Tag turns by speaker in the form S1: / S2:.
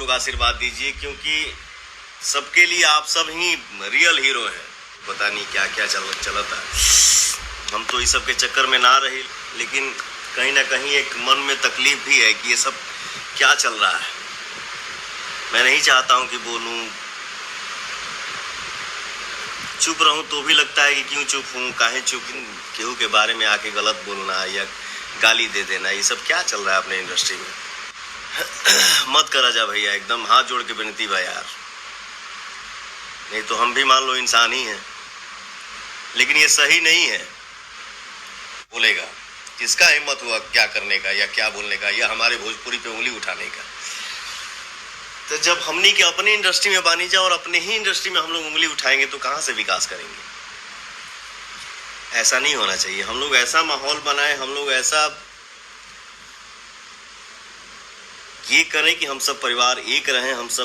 S1: लोग आशीर्वाद दीजिए, क्योंकि सबके लिए आप सब ही रियल हीरो हैं। पता नहीं क्या क्या चलता है, हम तो इस सब के चक्कर में ना रहे, लेकिन कहीं ना कहीं एक मन में तकलीफ भी है कि ये सब क्या चल रहा है। मैं नहीं चाहता हूं कि बोलूं, चुप रहूं तो भी लगता है कि क्यों चुप हूं, काहे चुप, केहू के बारे में आके गलत बोलना या गाली दे देना, ये सब क्या चल रहा है अपने इंडस्ट्री में। मत करा जा भैया, एकदम हाथ जोड़ के विनती बा यार, नहीं तो हम भी मान लो इंसान ही हैं, लेकिन ये सही नहीं है। बोलेगा किसका हिम्मत हुआ क्या करने का या क्या बोलने का, या हमारे भोजपुरी पे उंगली उठाने का। तो जब हमनी के अपने इंडस्ट्री में बानी जा और अपने ही इंडस्ट्री में हम लोग उंगली उठाएंगे तो कहां से विकास करेंगे। ऐसा नहीं होना चाहिए। हम लोग ऐसा माहौल बनाए, हम लोग ऐसा ये करें कि हम सब परिवार एक रहें, हम सब